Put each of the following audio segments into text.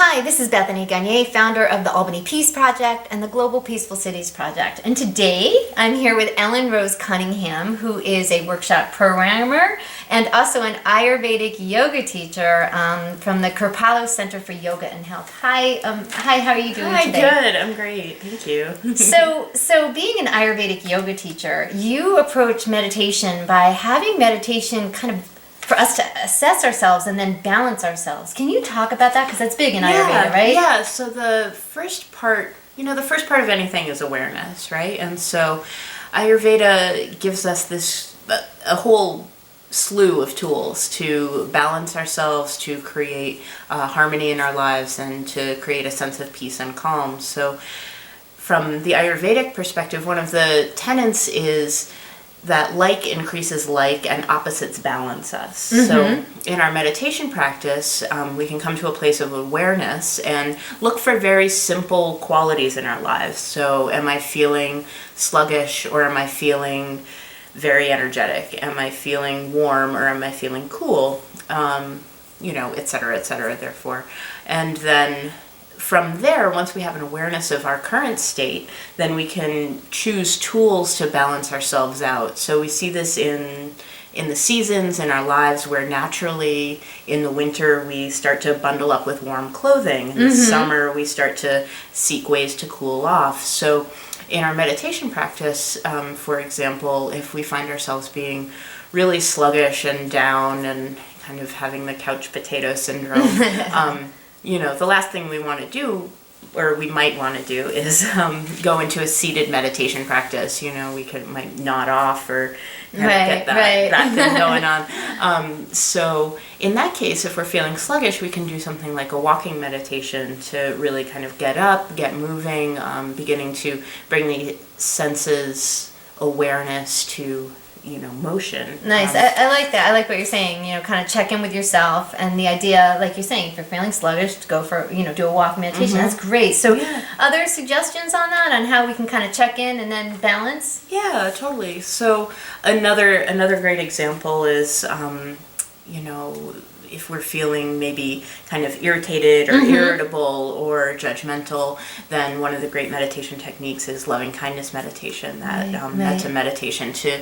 Hi, this is Bethany Gagne, founder of the Albany Peace Project and the Global Peaceful Cities Project. And today I'm here with Ellen Rose Cunningham, who is a workshop programmer and also an Ayurvedic yoga teacher from the Kripalu Center for Yoga and Health. Hi, how are you doing today? Hi, good. I'm great. Thank you. So being an Ayurvedic yoga teacher, you approach meditation by having meditation kind of for us to assess ourselves and then balance ourselves. Can you talk about that? Because that's big in Ayurveda, right? Yeah, so the first part of anything is awareness, right? And so Ayurveda gives us a whole slew of tools to balance ourselves, to create harmony in our lives, and to create a sense of peace and calm. So from the Ayurvedic perspective, one of the tenets is that like increases like and opposites balance us. Mm-hmm. So in our meditation practice, we can come to a place of awareness and look for very simple qualities in our lives. So am I feeling sluggish, or am I feeling very energetic? Am I feeling warm, or am I feeling cool? Et cetera, therefore. And then from there, once we have an awareness of our current state, then we can choose tools to balance ourselves out. So we see this in the seasons in our lives, where naturally in the winter we start to bundle up with warm clothing. In the summer we start to seek ways to cool off. So in our meditation practice, for example, if we find ourselves being really sluggish and down and kind of having the couch potato syndrome, the last thing we want to do, or we might want to do, is go into a seated meditation practice. We might nod off or kind of get that thing going on. So in that case, if we're feeling sluggish, we can do something like a walking meditation to really kind of get up, get moving, beginning to bring the senses awareness to motion. Nice. I like that. I like what you're saying, kind of check in with yourself, and the idea, like you're saying, if you're feeling sluggish, to go for, do a walk meditation. That's great. So other suggestions on that, on how we can kind of check in and then balance? Yeah, totally. So another great example is, if we're feeling maybe kind of irritated or irritable or judgmental, then one of the great meditation techniques is loving kindness meditation. That's a meditation to,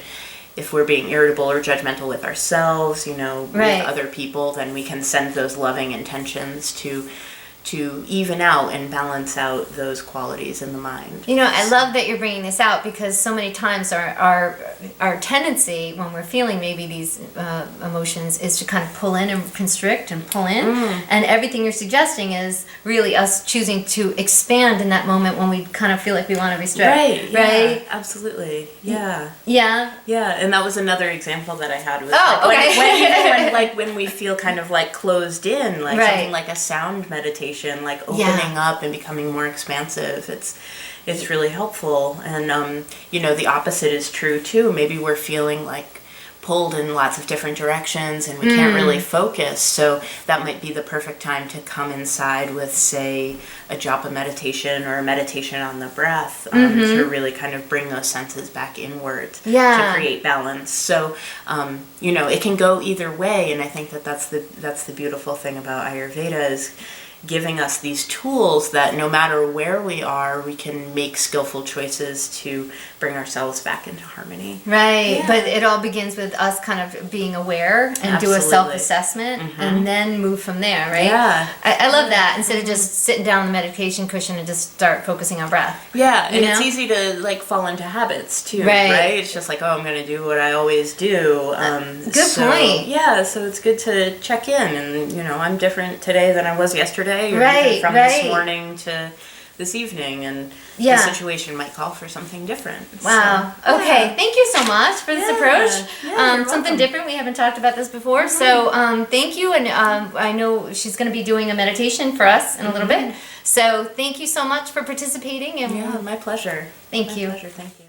if we're being irritable or judgmental with ourselves, with other people, then we can send those loving intentions to even out and balance out those qualities in the mind. I love that you're bringing this out, because so many times our tendency when we're feeling maybe these emotions is to kind of pull in and constrict and pull in, and everything you're suggesting is really us choosing to expand in that moment when we kind of feel like we want to restrict. Right? Yeah, absolutely. Yeah. And that was another example that I had with when we feel kind of like closed in, like something like a sound meditation, like opening up and becoming more expansive. It's really helpful. And the opposite is true too. Maybe we're feeling like pulled in lots of different directions and we can't really focus. So that might be the perfect time to come inside with, say, a japa meditation or a meditation on the breath, to really kind of bring those senses back inward to create balance. So it can go either way, and I think that's the beautiful thing about Ayurveda, is giving us these tools that no matter where we are, we can make skillful choices to bring ourselves back into harmony. Right. Yeah. But it all begins with us kind of being aware and do a self-assessment and then move from there, right? Yeah. I love that, instead of just sitting down on the meditation cushion and just start focusing on breath. Yeah, and it's easy to fall into habits too, right? It's just like, I'm going to do what I always do. Good point. Yeah, so it's good to check in, and I'm different today than I was yesterday. Or from this morning to this evening, and the situation might call for something different. Wow. So, okay. Thank you so much for this approach. Something different. We haven't talked about this before. So thank you. And I know she's going to be doing a meditation for us in a little bit. So thank you so much for participating. And my pleasure. Thank you. My pleasure. Thank you.